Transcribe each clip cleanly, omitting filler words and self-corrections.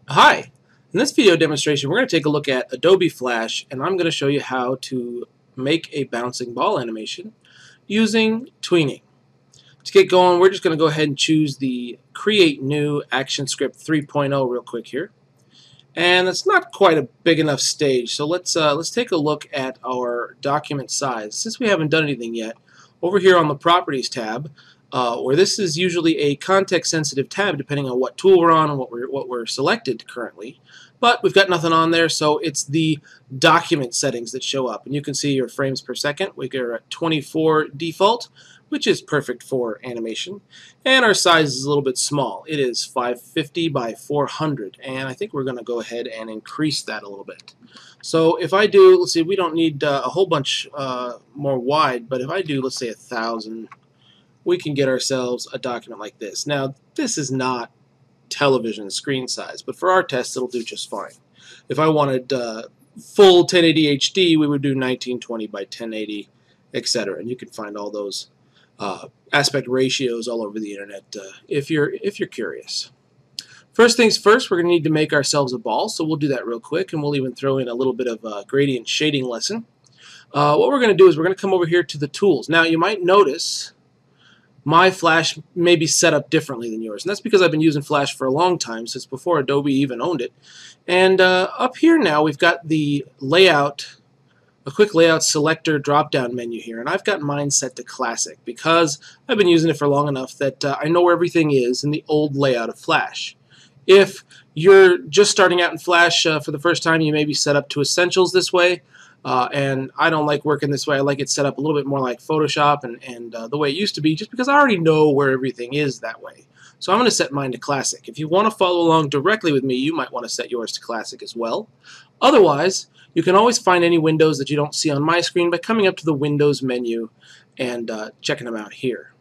Hi! In this video demonstration we're going to take a look at Adobe Flash, and I'm going to show you how to make a bouncing ball animation using Tweening. To get going, we're just going to go ahead and choose the Create New Action Script 3.0 real quick here. And that's not quite a big enough stage, so let's take a look at our document size. Since we haven't done anything yet, over here on the Properties tab, where this is usually a context-sensitive tab depending on what tool we're on and what we're selected currently. But we've got nothing on there, so it's the document settings that show up. And you can see your frames per second. We are at 24 default, which is perfect for animation. And our size is a little bit small. It is 550 by 400, and I think we're going to go ahead and increase that a little bit. So if I do, let's see, we don't need a whole bunch more wide, but if I do, let's say 1,000, we can get ourselves a document like this. Now, this is not television screen size, but for our test, it'll do just fine. If I wanted full 1080 HD, we would do 1920 by 1080, etc. And you can find all those aspect ratios all over the internet if you're curious. First things first, we're going to need to make ourselves a ball, so we'll do that real quick, and we'll even throw in a little bit of a gradient shading lesson. What we're going to do is we're going to come over here to the tools. Now, you might notice my Flash may be set up differently than yours, and that's because I've been using Flash for a long time, since before Adobe even owned it. And up here now we've got the layout, a quick layout selector drop-down menu here, and I've got mine set to classic because I've been using it for long enough that I know where everything is in the old layout of Flash. If you're just starting out in Flash for the first time, you may be set up to essentials this way. And I don't like working this way. I like it set up a little bit more like Photoshop and the way it used to be, just because I already know where everything is that way. So I'm going to set mine to classic. If you want to follow along directly with me, you might want to set yours to classic as well. Otherwise, you can always find any windows that you don't see on my screen by coming up to the Windows menu and checking them out here.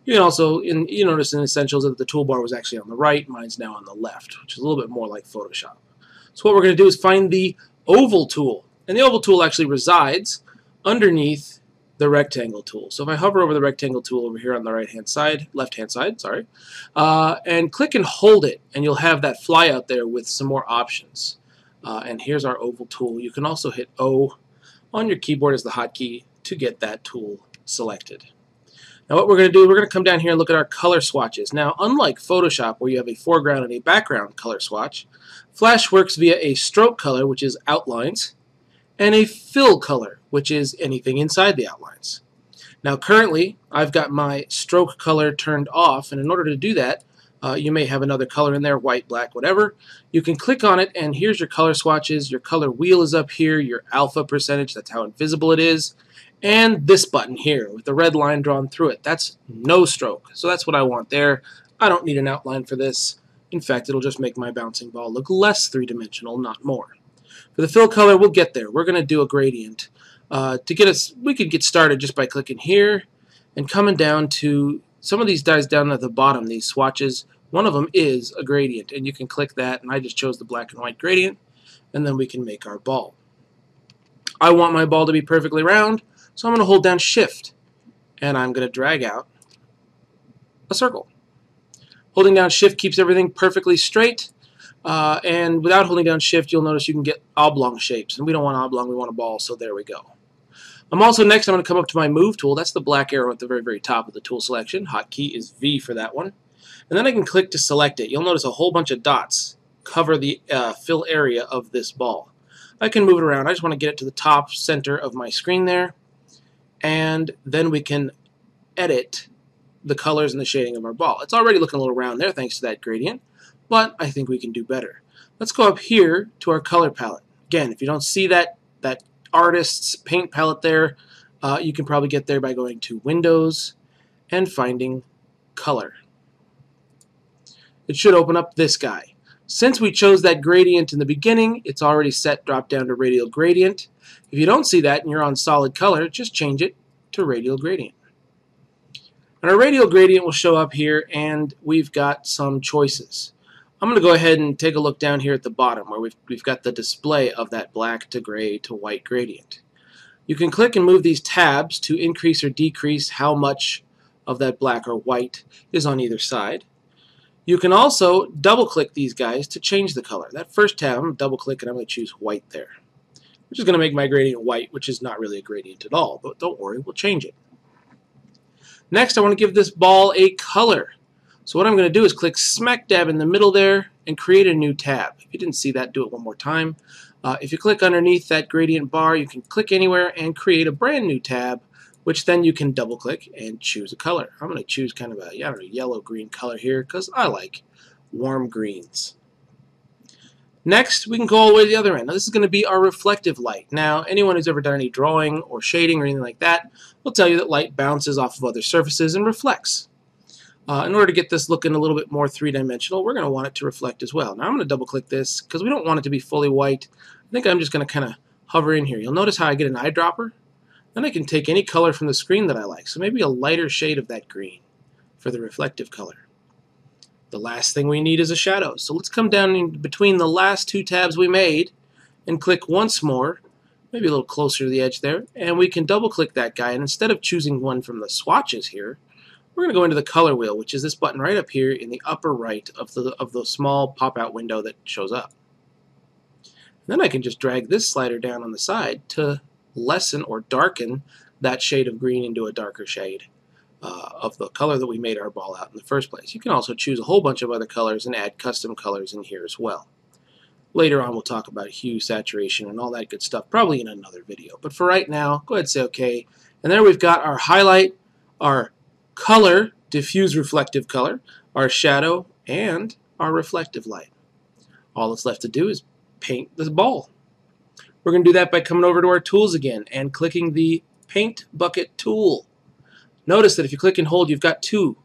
You can also, you notice in Essentials that the toolbar was actually on the right, mine's now on the left, which is a little bit more like Photoshop. So what we're going to do is find the Oval tool. And the Oval tool actually resides underneath the Rectangle tool. So if I hover over the Rectangle tool over here on the left-hand side, sorry, and click and hold it, and you'll have that flyout there with some more options. And here's our Oval tool. You can also hit O on your keyboard as the hotkey to get that tool selected. Now what we're going to do, we're going to come down here and look at our color swatches. Now, unlike Photoshop, where you have a foreground and a background color swatch, Flash works via a stroke color, which is outlines, and a fill color, which is anything inside the outlines. Now currently I've got my stroke color turned off, and in order to do that you may have another color in there, white, black, whatever. You can click on it, and here's your color swatches. Your color wheel is up here, your alpha percentage, that's how invisible it is, and this button here with the red line drawn through it, that's no stroke. So that's what I want there. I don't need an outline for this. In fact, it'll just make my bouncing ball look less three-dimensional, not more. For the fill color, we'll get there. We're going to do a gradient. To get us, we could get started just by clicking here and coming down to some of these guys down at the bottom, these swatches. One of them is a gradient, and you can click that, and I just chose the black and white gradient, and then we can make our ball. I want my ball to be perfectly round, so I'm going to hold down Shift, and I'm going to drag out a circle. Holding down Shift keeps everything perfectly straight. And without holding down Shift, you'll notice you can get oblong shapes. And we don't want oblong, we want a ball, so there we go. I'm going to come up to my Move tool. That's the black arrow at the very, very top of the tool selection. Hotkey is V for that one. And then I can click to select it. You'll notice a whole bunch of dots cover the fill area of this ball. I can move it around. I just want to get it to the top center of my screen there. And then we can edit the colors and the shading of our ball. It's already looking a little round there thanks to that gradient, but I think we can do better. Let's go up here to our color palette. Again, if you don't see that artist's paint palette there, you can probably get there by going to Windows and finding Color. It should open up this guy. Since we chose that gradient in the beginning, it's already set drop down to Radial Gradient. If you don't see that and you're on Solid Color, just change it to Radial Gradient. And our Radial Gradient will show up here, and we've got some choices. I'm going to go ahead and take a look down here at the bottom where we've got the display of that black to gray to white gradient. You can click and move these tabs to increase or decrease how much of that black or white is on either side. You can also double click these guys to change the color. That first tab, I'm going to double click and I'm going to choose white there, which is going to make my gradient white, which is not really a gradient at all, but don't worry, we'll change it. Next, I want to give this ball a color. So what I'm going to do is click smack dab in the middle there and create a new tab. If you didn't see that, do it one more time. If you click underneath that gradient bar, you can click anywhere and create a brand new tab, which then you can double click and choose a color. I'm going to choose kind of a yellow-green color here because I like warm greens. Next, we can go all the way to the other end. Now, this is going to be our reflective light. Now, anyone who's ever done any drawing or shading or anything like that will tell you that light bounces off of other surfaces and reflects. In order to get this looking a little bit more three-dimensional, we're going to want it to reflect as well. Now, I'm going to double-click this because we don't want it to be fully white. I think I'm just going to kind of hover in here. You'll notice how I get an eyedropper. Then I can take any color from the screen that I like. So maybe a lighter shade of that green for the reflective color. The last thing we need is a shadow. So let's come down in between the last two tabs we made and click once more, maybe a little closer to the edge there, and we can double-click that guy. And instead of choosing one from the swatches here, we're going to go into the color wheel, which is this button right up here in the upper right of the small pop-out window that shows up. And then I can just drag this slider down on the side to lessen or darken that shade of green into a darker shade of the color that we made our ball out in the first place. You can also choose a whole bunch of other colors and add custom colors in here as well. Later on we'll talk about hue, saturation, and all that good stuff, probably in another video. But for right now, go ahead and say OK. And there we've got our highlight, our color, diffuse reflective color, our shadow, and our reflective light. All that's left to do is paint the ball. We're going to do that by coming over to our tools again and clicking the paint bucket tool. Notice that if you click and hold, you've got two.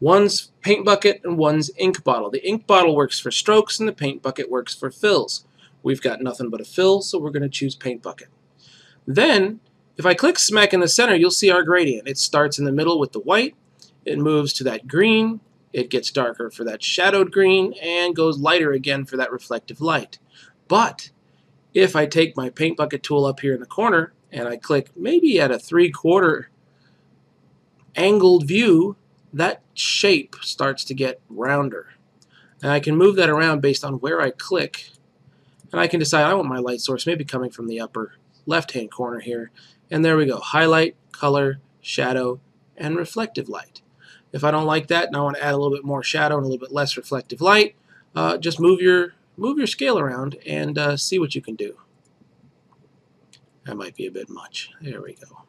One's paint bucket and one's ink bottle. The ink bottle works for strokes and the paint bucket works for fills. We've got nothing but a fill, so we're going to choose paint bucket. Then, if I click smack in the center, you'll see our gradient. It starts in the middle with the white, it moves to that green, it gets darker for that shadowed green, and goes lighter again for that reflective light. But if I take my paint bucket tool up here in the corner and I click maybe at a 3/4 angled view, that shape starts to get rounder. And I can move that around based on where I click, and I can decide I want my light source maybe coming from the upper left-hand corner here. And there we go, highlight, color, shadow, and reflective light. If I don't like that and I want to add a little bit more shadow and a little bit less reflective light, just move your scale around and see what you can do. That might be a bit much. There we go.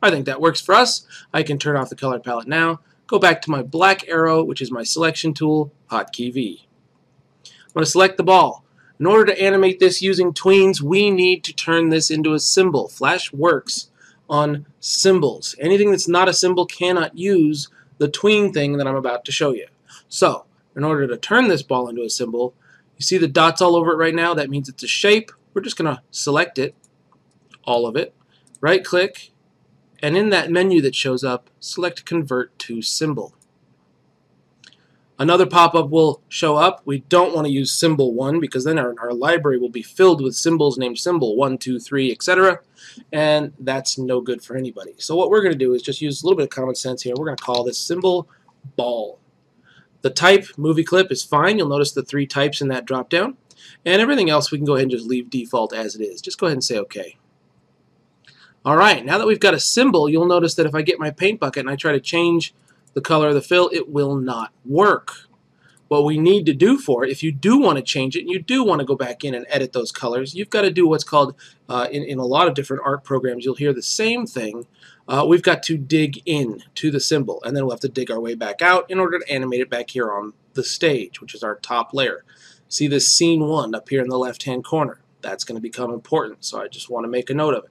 I think that works for us. I can turn off the color palette now, go back to my black arrow, which is my selection tool, hotkey V. I'm going to select the ball. In order to animate this using tweens, we need to turn this into a symbol. Flash works on symbols. Anything that's not a symbol cannot use the tween thing that I'm about to show you. So, in order to turn this ball into a symbol, you see the dots all over it right now? That means it's a shape. We're just going to select it, all of it, right-click, and in that menu that shows up, select Convert to Symbol. Another pop-up will show up. We don't want to use symbol 1 because then our library will be filled with symbols named symbol 1, 2, 3, etc. And that's no good for anybody. So what we're going to do is just use a little bit of common sense here. We're going to call this symbol ball. The type, movie clip, is fine. You'll notice the 3 types in that drop-down. And everything else we can go ahead and just leave default as it is. Just go ahead and say OK. Alright, now that we've got a symbol, you'll notice that if I get my paint bucket and I try to change the color of the fill, it will not work. What we need to do for it, if you do want to change it and you do want to go back in and edit those colors, you've got to do what's called, in a lot of different art programs, you'll hear the same thing. We've got to dig in to the symbol, and then we'll have to dig our way back out in order to animate it back here on the stage, which is our top layer. See this scene 1 up here in the left-hand corner? That's going to become important, so I just want to make a note of it.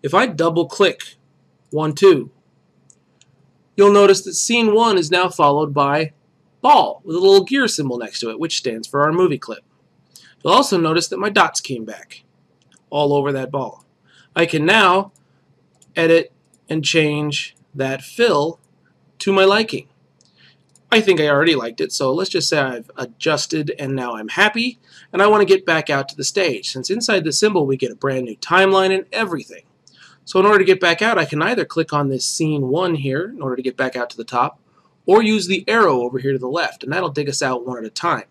If I double-click 1, 2, you'll notice that scene 1 is now followed by ball with a little gear symbol next to it, which stands for our movie clip. You'll also notice that my dots came back all over that ball. I can now edit and change that fill to my liking. I think I already liked it, so let's just say I've adjusted and now I'm happy, and I want to get back out to the stage. Since inside the symbol we get a brand new timeline and everything. So in order to get back out, I can either click on this scene 1 here in order to get back out to the top, or use the arrow over here to the left, and that'll dig us out one at a time.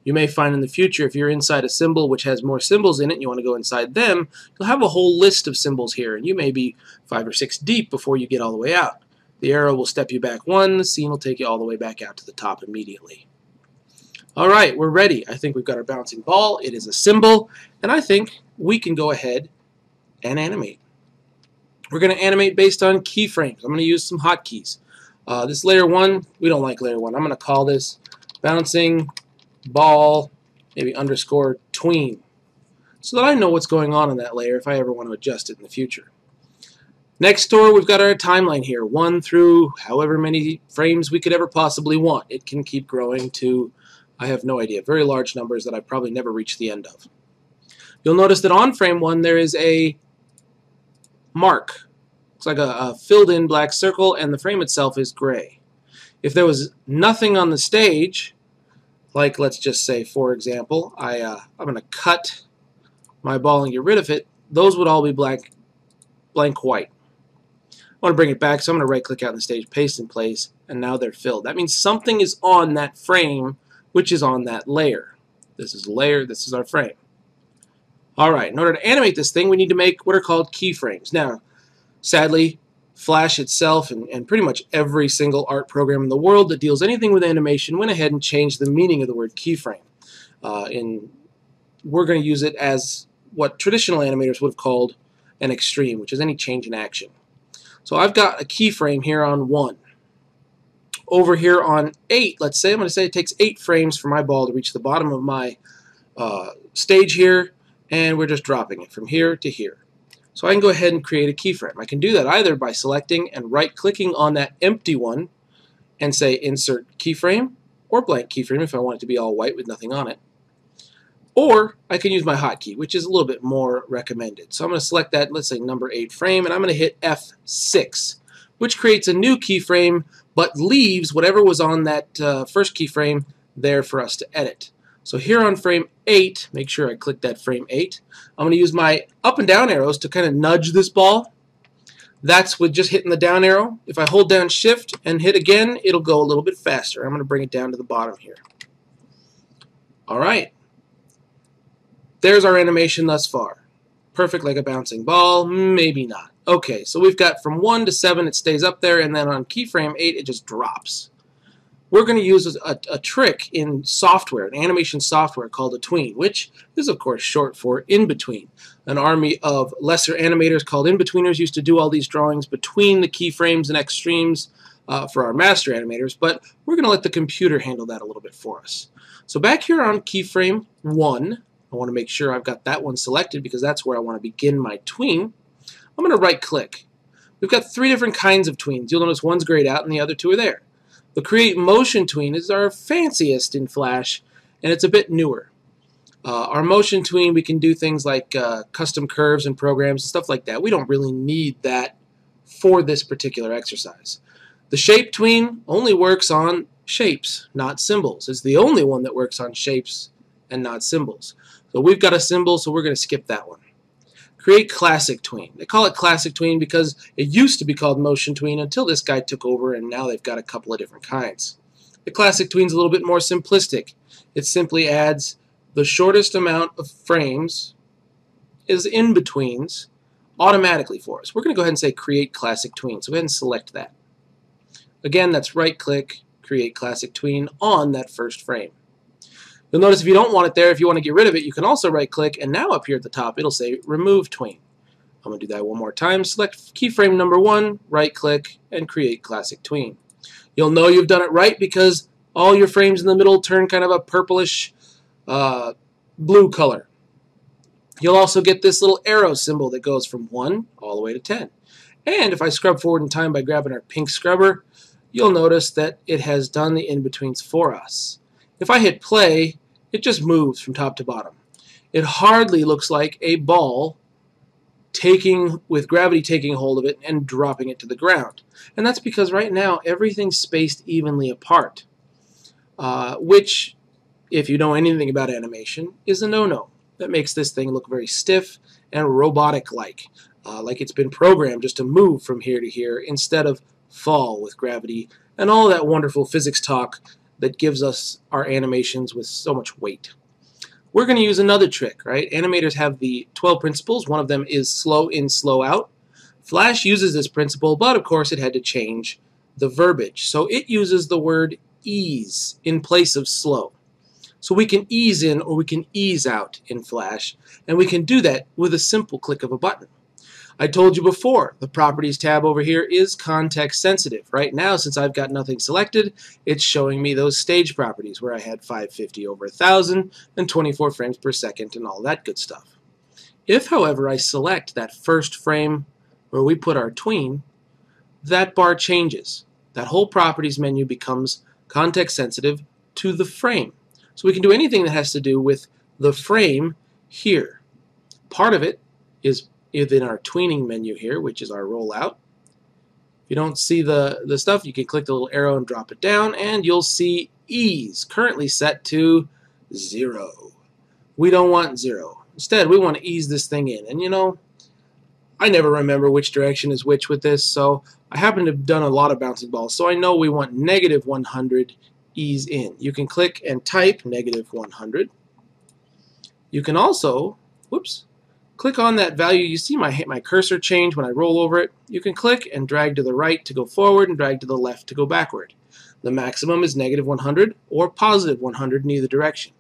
You may find in the future if you're inside a symbol which has more symbols in it and you want to go inside them, you'll have a whole list of symbols here, and you may be 5 or 6 deep before you get all the way out. The arrow will step you back one, the scene will take you all the way back out to the top immediately. Alright, we're ready. I think we've got our bouncing ball, it is a symbol, and I think we can go ahead and animate. We're going to animate based on keyframes. I'm going to use some hotkeys. This layer 1, we don't like layer 1. I'm going to call this bouncing ball, maybe underscore tween, so that I know what's going on in that layer if I ever want to adjust it in the future. Next door, we've got our timeline here, 1 through however many frames we could ever possibly want. It can keep growing to, I have no idea, very large numbers that I probably never reach the end of. You'll notice that on frame 1 there is a mark. Looks like a filled in black circle, and the frame itself is gray. If there was nothing on the stage, like let's just say, for example, I'm going to cut my ball and get rid of it, those would all be blank white. I want to bring it back, so I'm going to right click out on the stage, paste in place, and now they're filled. That means something is on that frame which is on that layer. This is a layer, this is our frame. Alright, in order to animate this thing we need to make what are called keyframes. Now, sadly, Flash itself and pretty much every single art program in the world that deals anything with animation went ahead and changed the meaning of the word keyframe. We're going to use it as what traditional animators would have called an extreme, which is any change in action. So I've got a keyframe here on 1. Over here on 8, let's say, I'm going to say it takes 8 frames for my ball to reach the bottom of my stage here, and we're just dropping it from here to here. So I can go ahead and create a keyframe. I can do that either by selecting and right-clicking on that empty one and say Insert Keyframe, or Blank Keyframe if I want it to be all white with nothing on it. Or I can use my hotkey, which is a little bit more recommended. So I'm going to select that, let's say number 8 frame, and I'm going to hit F6, which creates a new keyframe but leaves whatever was on that first keyframe there for us to edit. So here on frame 8, make sure I click that frame 8, I'm going to use my up and down arrows to kind of nudge this ball. That's with just hitting the down arrow. If I hold down shift and hit again, it'll go a little bit faster. I'm going to bring it down to the bottom here. Alright. There's our animation thus far. Perfect like a bouncing ball, maybe not. Okay, so we've got from 1 to 7 it stays up there, and then on keyframe 8 it just drops. We're going to use a trick in software, an animation software called a tween, which is of course short for in-between. An army of lesser animators called in-betweeners used to do all these drawings between the keyframes and extremes for our master animators, but we're going to let the computer handle that a little bit for us. So back here on keyframe 1, I want to make sure I've got that one selected because that's where I want to begin my tween. I'm going to right-click. We've got 3 different kinds of tweens. You'll notice one's grayed out and the other 2 are there. The Create Motion tween is our fanciest in Flash, and it's a bit newer. Our motion tween, we can do things like custom curves and programs and stuff like that. We don't really need that for this particular exercise. The Shape tween only works on shapes, not symbols. It's the only one that works on shapes and not symbols. So we've got a symbol, so we're going to skip that one. Create Classic tween. They call it Classic tween because it used to be called Motion tween until this guy took over, and now they've got a couple of different kinds. The Classic tween's a little bit more simplistic. It simply adds the shortest amount of frames is in-betweens automatically for us. We're going to go ahead and say Create Classic tween. So go ahead and select that. Again, that's right-click, Create Classic tween on that first frame. You'll notice if you don't want it there, if you want to get rid of it, you can also right-click, and now up here at the top it'll say Remove Tween. I'm going to do that one more time. Select keyframe number 1, right-click, and Create Classic Tween. You'll know you've done it right because all your frames in the middle turn kind of a purplish blue color. You'll also get this little arrow symbol that goes from 1 all the way to 10. And if I scrub forward in time by grabbing our pink scrubber, you'll notice that it has done the in-betweens for us. If I hit play, it just moves from top to bottom. It hardly looks like a ball with gravity taking hold of it and dropping it to the ground. And that's because right now everything's spaced evenly apart, which, if you know anything about animation, is a no-no. That makes this thing look very stiff and robotic-like, like it's been programmed just to move from here to here instead of fall with gravity and all that wonderful physics talk that gives us our animations with so much weight. We're going to use another trick, right? Animators have the 12 principles. One of them is slow in, slow out. Flash uses this principle, but of course it had to change the verbiage. So it uses the word ease in place of slow. So we can ease in or we can ease out in Flash, and we can do that with a simple click of a button. I told you before, the Properties tab over here is context sensitive. Right now, since I've got nothing selected, it's showing me those stage properties where I had 550 over 1000 and 24 frames per second and all that good stuff. If, however, I select that first frame where we put our tween, that bar changes. That whole Properties menu becomes context sensitive to the frame. So we can do anything that has to do with the frame here. Part of it is within our tweening menu here, which is our rollout. If you don't see the stuff, you can click the little arrow and drop it down, and you'll see ease currently set to 0. We don't want 0. Instead, we want to ease this thing in. And you know, I never remember which direction is which with this, so I happen to have done a lot of bouncing balls, so I know we want negative 100 ease in. You can click and type negative 100. You can also, whoops, click on that value. You see my cursor change when I roll over it. You can click and drag to the right to go forward and drag to the left to go backward. The maximum is negative 100 or positive 100 in either direction.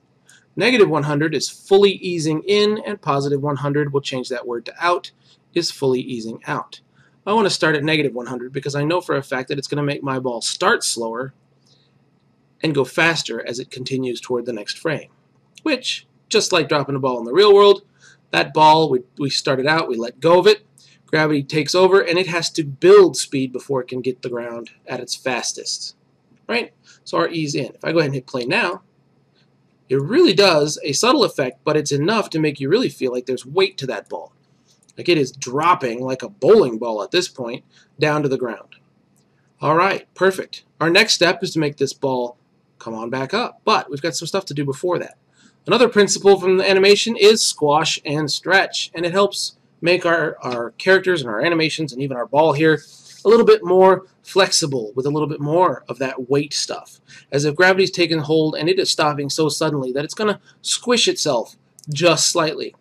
Negative 100 is fully easing in, and positive 100, we'll change that word to out, is fully easing out. I want to start at negative 100 because I know for a fact that it's going to make my ball start slower and go faster as it continues toward the next frame. Which, just like dropping a ball in the real world, that ball, we started out, we let go of it, gravity takes over, and it has to build speed before it can get the ground at its fastest. Right? So our ease in. If I go ahead and hit play now, it really does a subtle effect, but it's enough to make you really feel like there's weight to that ball. Like it is dropping like a bowling ball at this point down to the ground. Alright, perfect. Our next step is to make this ball come on back up, but we've got some stuff to do before that. Another principle from the animation is squash and stretch, and it helps make our characters and our animations and even our ball here a little bit more flexible with a little bit more of that weight stuff. As if gravity's taken hold and it is stopping so suddenly that it's going to squish itself just slightly.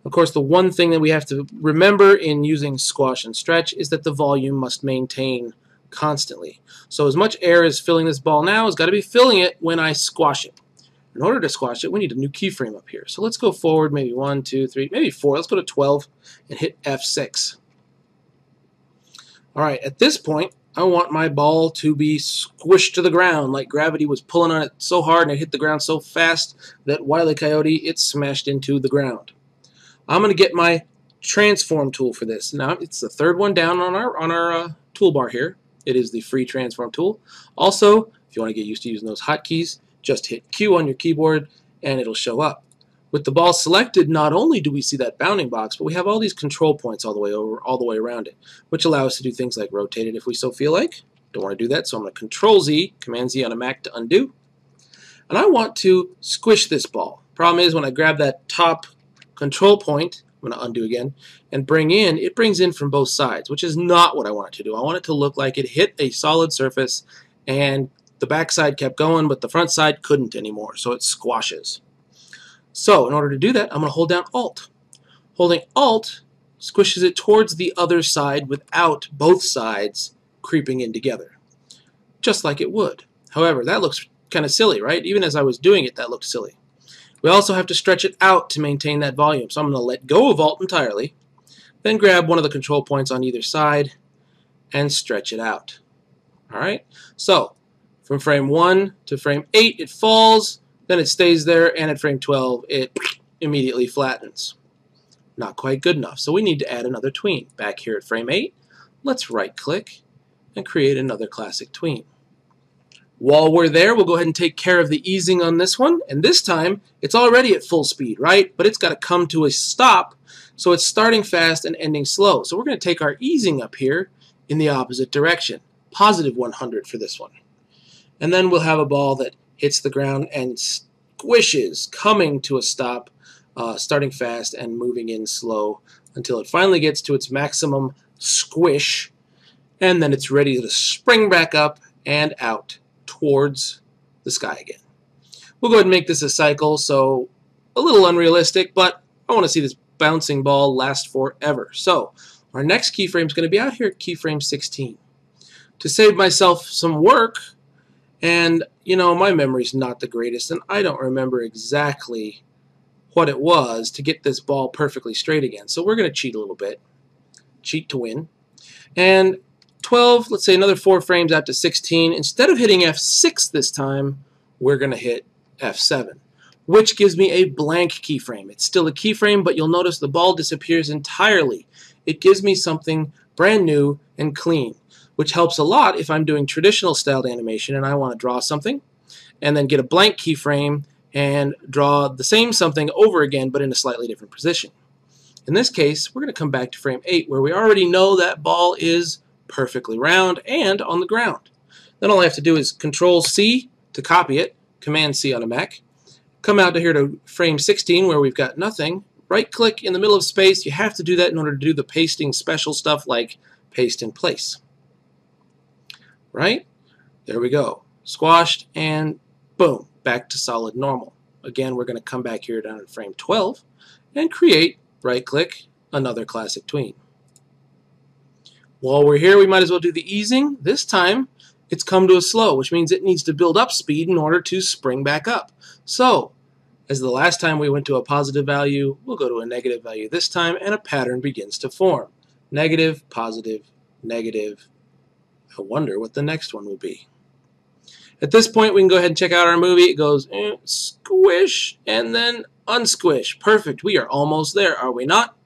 Of course, the one thing that we have to remember in using squash and stretch is that the volume must maintain constantly. So as much air as filling this ball now has got to be filling it when I squash it. In order to squash it, we need a new keyframe up here. So let's go forward maybe 1, 2, 3, maybe 4. Let's go to 12 and hit F6. All right, at this point, I want my ball to be squished to the ground like gravity was pulling on it so hard and it hit the ground so fast that Wile E. Coyote, it smashed into the ground. I'm going to get my transform tool for this. Now, it's the third one down on our toolbar here. It is the free transform tool. Also, if you want to get used to using those hotkeys, just hit Q on your keyboard and it'll show up. With the ball selected, not only do we see that bounding box, but we have all these control points all the way over, all the way around it, which allow us to do things like rotate it if we so feel like. Don't want to do that, so I'm going to Control Z, Command Z on a Mac to undo. And I want to squish this ball. Problem is, when I grab that top control point, I'm going to undo again, and bring in, it brings in from both sides, which is not what I want it to do. I want it to look like it hit a solid surface and the back side kept going, but the front side couldn't anymore, so it squashes. So in order to do that, I'm going to hold down Alt. Holding Alt squishes it towards the other side without both sides creeping in together, just like it would. However, that looks kind of silly, right? Even as I was doing it, that looked silly. We also have to stretch it out to maintain that volume. So I'm going to let go of Alt entirely, then grab one of the control points on either side and stretch it out. All right? So from frame 1 to frame 8, it falls, then it stays there, and at frame 12, it immediately flattens. Not quite good enough, so we need to add another tween. Back here at frame 8, let's right-click and create another classic tween. While we're there, we'll go ahead and take care of the easing on this one, and this time, it's already at full speed, right? But it's got to come to a stop, so it's starting fast and ending slow. So we're going to take our easing up here in the opposite direction, positive 100 for this one. And then we'll have a ball that hits the ground and squishes, coming to a stop, starting fast and moving in slow until it finally gets to its maximum squish and then it's ready to spring back up and out towards the sky again. We'll go ahead and make this a cycle, so a little unrealistic, but I want to see this bouncing ball last forever. So our next keyframe is going to be out here at keyframe 16. To save myself some work, and you know, my memory's not the greatest, and I don't remember exactly what it was to get this ball perfectly straight again. So we're going to cheat a little bit. Cheat to win. And 12, let's say another 4 frames out to 16. Instead of hitting F6 this time, we're going to hit F7, which gives me a blank keyframe. It's still a keyframe, but you'll notice the ball disappears entirely. It gives me something brand new and clean, which helps a lot if I'm doing traditional styled animation and I want to draw something and then get a blank keyframe and draw the same something over again but in a slightly different position. In this case, we're going to come back to frame 8 where we already know that ball is perfectly round and on the ground. Then all I have to do is Control-C to copy it, Command-C on a Mac, come out to here to frame 16 where we've got nothing, right-click in the middle of space. You have to do that in order to do the pasting special stuff like paste in place. Right? There we go. Squashed and boom, back to solid normal. Again, we're going to come back here down to frame 12 and create, right-click, another classic tween. While we're here, we might as well do the easing. This time, it's come to a slow, which means it needs to build up speed in order to spring back up. So, as the last time we went to a positive value, we'll go to a negative value this time, and a pattern begins to form. Negative, positive, negative. I wonder what the next one will be. At this point, we can go ahead and check out our movie. It goes squish and then unsquish. Perfect. We are almost there, are we not?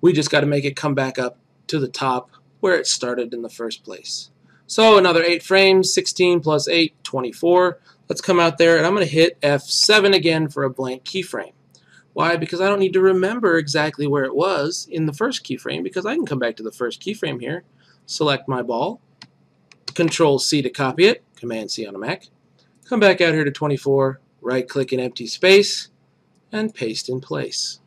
We just got to make it come back up to the top where it started in the first place. So another 8 frames, 16 plus 8, 24. Let's come out there, and I'm going to hit F7 again for a blank keyframe. Why? Because I don't need to remember exactly where it was in the first keyframe, because I can come back to the first keyframe here, select my ball, Control-C to copy it, Command-C on a Mac, come back out here to 24, right-click in empty space, and paste in place.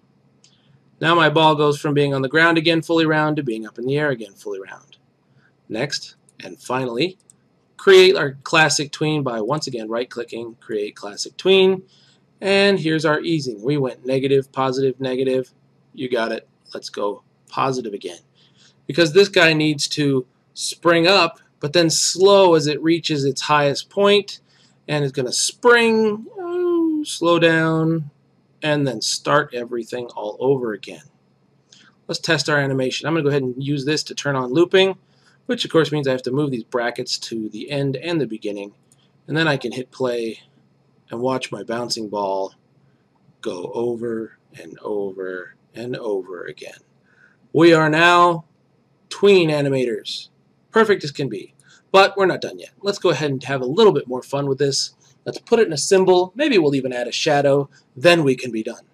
Now my ball goes from being on the ground again fully round to being up in the air again fully round. Next, and finally, create our classic tween by once again right-clicking, create classic tween, and here's our easing. We went negative, positive, negative. You got it. Let's go positive again. Because this guy needs to spring up, but then slow as it reaches its highest point, and it's going to spring, slow down, and then start everything all over again. Let's test our animation. I'm going to go ahead and use this to turn on looping, which of course means I have to move these brackets to the end and the beginning, and then I can hit play and watch my bouncing ball go over and over and over again. We are now tween animators. Perfect as can be. But we're not done yet. Let's go ahead and have a little bit more fun with this. Let's put it in a symbol. Maybe we'll even add a shadow. Then we can be done.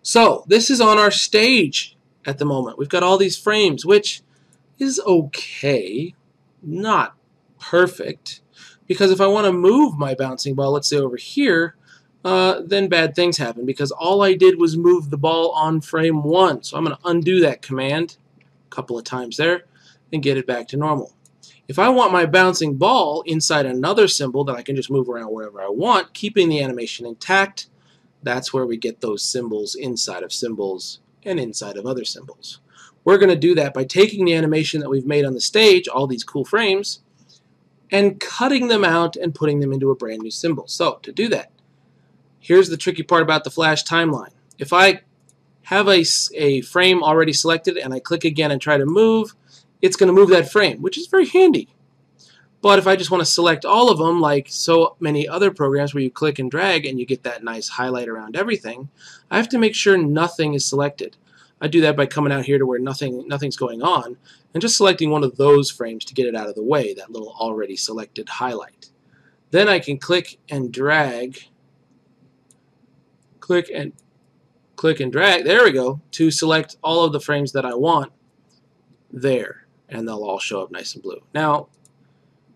So this is on our stage at the moment. We've got all these frames, which is okay. Not perfect. Because if I want to move my bouncing ball, let's say over here, then bad things happen. Because all I did was move the ball on frame 1. So I'm going to undo that command a couple of times there and get it back to normal. If I want my bouncing ball inside another symbol that I can just move around wherever I want, keeping the animation intact, that's where we get those symbols inside of symbols and inside of other symbols. We're going to do that by taking the animation that we've made on the stage, all these cool frames, and cutting them out and putting them into a brand new symbol. So to do that, here's the tricky part about the Flash timeline. If I have a frame already selected and I click again and try to move, it's going to move that frame, which is very handy. But if I just want to select all of them, like so many other programs where you click and drag and you get that nice highlight around everything, I have to make sure nothing is selected. I do that by coming out here to where nothing's going on and just selecting one of those frames to get it out of the way, that little already selected highlight. Then I can click and drag, click and drag, there we go, to select all of the frames that I want there, and they'll all show up nice and blue. Now,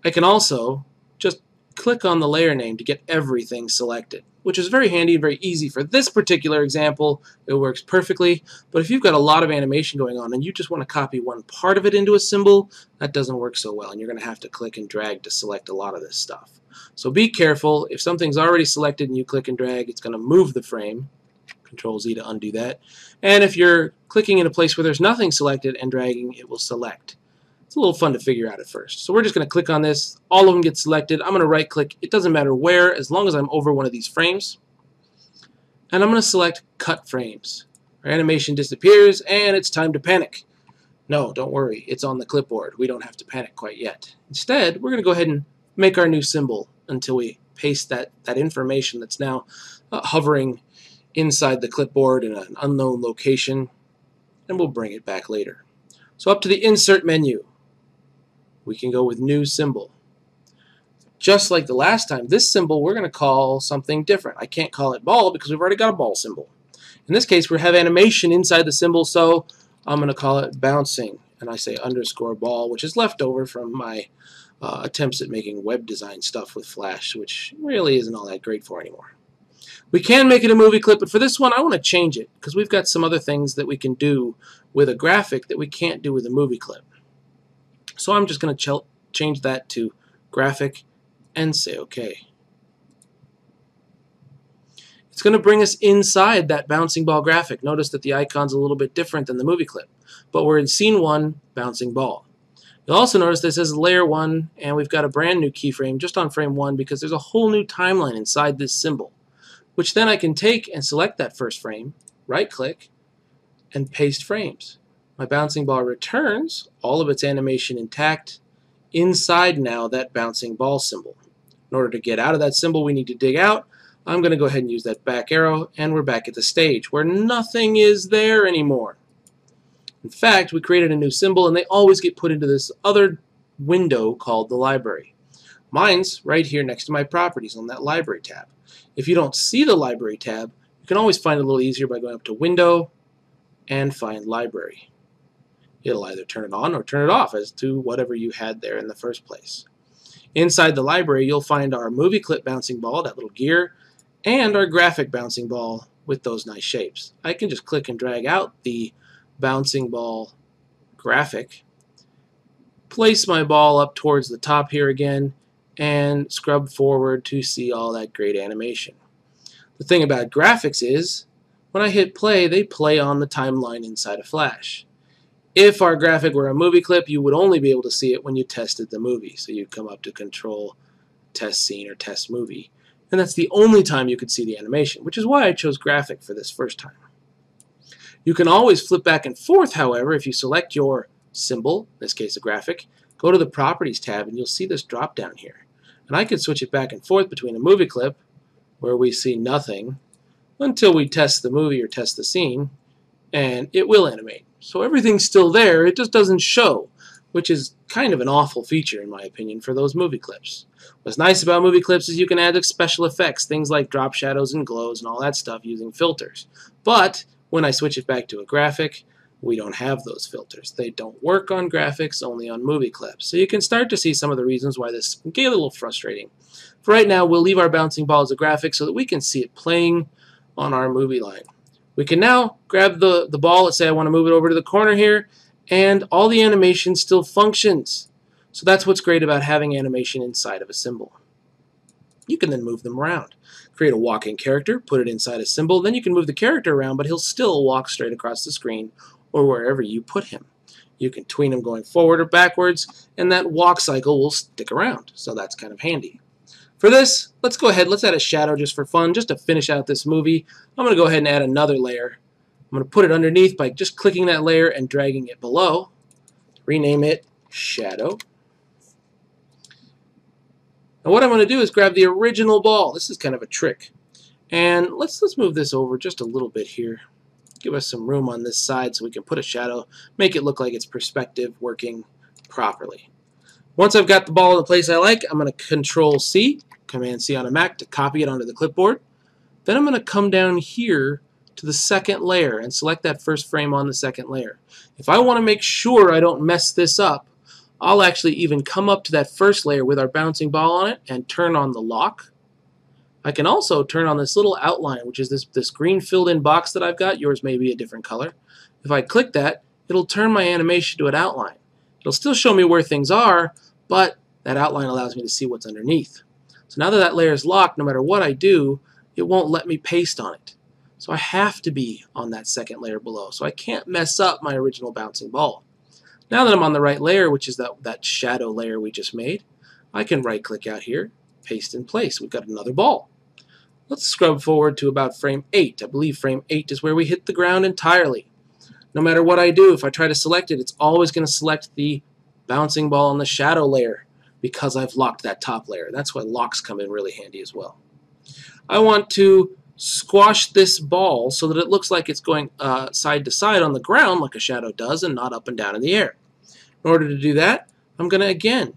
I can also just click on the layer name to get everything selected, which is very handy and very easy. For this particular example, it works perfectly, but if you've got a lot of animation going on and you just want to copy one part of it into a symbol, that doesn't work so well, and you're going to have to click and drag to select a lot of this stuff. So be careful. If something's already selected and you click and drag, it's going to move the frame. Control Z to undo that. And if you're clicking in a place where there's nothing selected and dragging, it will select. It's a little fun to figure out at first. So we're just going to click on this. All of them get selected. I'm going to right click. It doesn't matter where, as long as I'm over one of these frames. And I'm going to select Cut Frames. Our animation disappears and it's time to panic. No, don't worry. It's on the clipboard. We don't have to panic quite yet. Instead, we're going to go ahead and make our new symbol until we paste that information that's now hovering inside the clipboard in an unknown location, and we'll bring it back later. So up to the Insert menu, we can go with New Symbol. Just like the last time, this symbol we're going to call something different. I can't call it ball because we've already got a ball symbol. In this case, we have animation inside the symbol, so I'm going to call it bouncing, and I say underscore ball, which is left over from my attempts at making web design stuff with Flash, which really isn't all that great for anymore. We can make it a movie clip, but for this one I want to change it because we've got some other things that we can do with a graphic that we can't do with a movie clip. So I'm just going to change that to graphic and say OK. It's going to bring us inside that bouncing ball graphic. Notice that the icon's a little bit different than the movie clip, but we're in scene 1, bouncing ball. You'll also notice this says layer 1, and we've got a brand new keyframe just on frame 1 because there's a whole new timeline inside this symbol, which then I can take and select that first frame, right click, and paste frames. My bouncing ball returns all of its animation intact inside now that bouncing ball symbol. In order to get out of that symbol, we need to dig out. I'm going to go ahead and use that back arrow, and we're back at the stage where nothing is there anymore. In fact, we created a new symbol, and they always get put into this other window called the library. Mine's right here next to my properties on that library tab. If you don't see the library tab, you can always find it a little easier by going up to Window and find Library. It'll either turn it on or turn it off as to whatever you had there in the first place. Inside the library, you'll find our movie clip bouncing ball, that little gear, and our graphic bouncing ball with those nice shapes. I can just click and drag out the bouncing ball graphic, place my ball up towards the top here again, and scrub forward to see all that great animation. The thing about graphics is, when I hit play, they play on the timeline inside of Flash. If our graphic were a movie clip, you would only be able to see it when you tested the movie. So you'd come up to Control, Test Scene, or Test Movie. And that's the only time you could see the animation, which is why I chose graphic for this first time. You can always flip back and forth, however, if you select your symbol, in this case a graphic, go to the Properties tab and you'll see this drop down here. And I could switch it back and forth between a movie clip, where we see nothing, until we test the movie or test the scene, and it will animate. So everything's still there, it just doesn't show, which is kind of an awful feature in my opinion for those movie clips. What's nice about movie clips is you can add special effects, things like drop shadows and glows and all that stuff using filters. But when I switch it back to a graphic, we don't have those filters. They don't work on graphics, only on movie clips. So you can start to see some of the reasons why this can get a little frustrating. For right now, we'll leave our bouncing ball as a graphic so that we can see it playing on our movie line. We can now grab the ball, let's say I want to move it over to the corner here, and all the animation still functions. So that's what's great about having animation inside of a symbol. You can then move them around. Create a walking character, put it inside a symbol, then you can move the character around, but he'll still walk straight across the screen or wherever you put him. You can tween him going forward or backwards, and that walk cycle will stick around, so that's kind of handy. For this, let's go ahead, let's add a shadow just for fun, just to finish out this movie. I'm going to go ahead and add another layer. I'm going to put it underneath by just clicking that layer and dragging it below. Rename it Shadow. And what I'm going to do is grab the original ball. This is kind of a trick. And let's move this over just a little bit here. Give us some room on this side so we can put a shadow, make it look like it's perspective working properly. Once I've got the ball in the place I like, I'm going to Control C, Command C on a Mac to copy it onto the clipboard. Then I'm going to come down here to the second layer and select that first frame on the second layer. If I want to make sure I don't mess this up, I'll actually even come up to that first layer with our bouncing ball on it and turn on the lock. I can also turn on this little outline, which is this green filled in box that I've got. Yours may be a different color. If I click that, it'll turn my animation to an outline. It'll still show me where things are, but that outline allows me to see what's underneath. So now that that layer is locked, no matter what I do, it won't let me paste on it. So I have to be on that second layer below. So I can't mess up my original bouncing ball. Now that I'm on the right layer, which is that shadow layer we just made, I can right click out here, paste in place. We've got another ball. Let's scrub forward to about frame 8. I believe frame 8 is where we hit the ground entirely. No matter what I do, if I try to select it, it's always going to select the bouncing ball on the shadow layer because I've locked that top layer. That's why locks come in really handy as well. I want to squash this ball so that it looks like it's going side to side on the ground like a shadow does and not up and down in the air. In order to do that, I'm going to again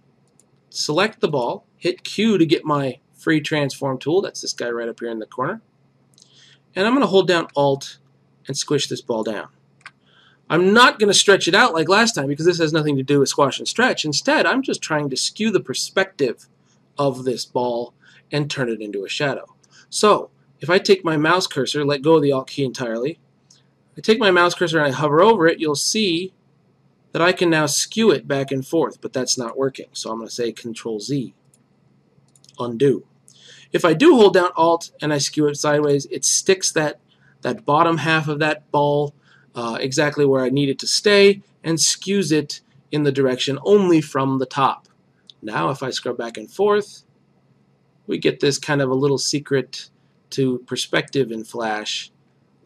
select the ball, hit Q to get my free transform tool. That's this guy right up here in the corner. And I'm going to hold down Alt and squish this ball down. I'm not going to stretch it out like last time because this has nothing to do with squash and stretch. Instead, I'm just trying to skew the perspective of this ball and turn it into a shadow. So if I take my mouse cursor, let go of the Alt key entirely, I take my mouse cursor and I hover over it, you'll see that I can now skew it back and forth, but that's not working. So I'm going to say Control Z, undo. If I do hold down Alt and I skew it sideways, it sticks that bottom half of that ball exactly where I need it to stay and skews it in the direction only from the top. Now if I scrub back and forth, we get this kind of a little secret to perspective in Flash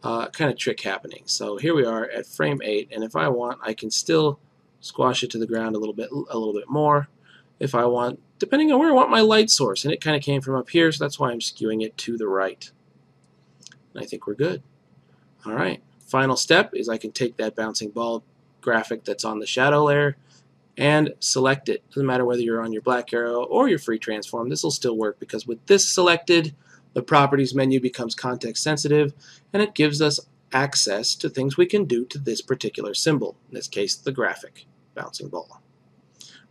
kind of trick happening. So here we are at frame 8, and if I want, I can still squash it to the ground a little bit more. If I want, depending on where I want my light source, and it kind of came from up here, so that's why I'm skewing it to the right. And I think we're good. All right, final step is I can take that bouncing ball graphic that's on the shadow layer and select it. Doesn't matter whether you're on your black arrow or your free transform, this will still work because with this selected, the properties menu becomes context sensitive and it gives us access to things we can do to this particular symbol, in this case the graphic bouncing ball.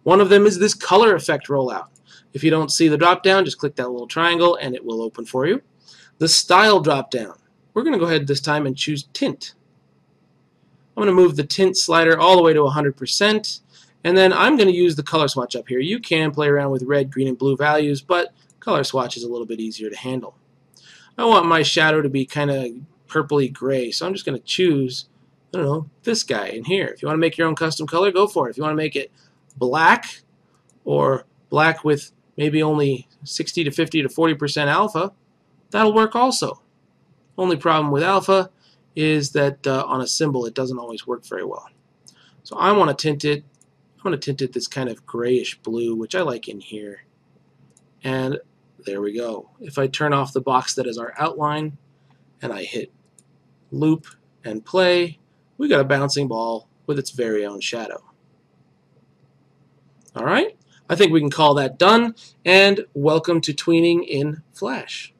One of them is this color effect rollout. If you don't see the drop down, just click that little triangle and it will open for you. The style drop down, we're going to go ahead this time and choose tint. I'm going to move the tint slider all the way to 100%. And then I'm going to use the color swatch up here. You can play around with red, green, and blue values, but color swatch is a little bit easier to handle. I want my shadow to be kind of purpley gray, so I'm just going to choose, I don't know, this guy in here. If you want to make your own custom color, go for it. If you want to make it black or black with maybe only 60 to 50 to 40% alpha, that'll work also. Only problem with alpha is that on a symbol it doesn't always work very well. So I want to tint it. I'm going to tint it this kind of grayish blue, which I like in here. And there we go. If I turn off the box that is our outline and I hit loop and play, we got a bouncing ball with its very own shadow. All right, I think we can call that done, and welcome to tweening in Flash.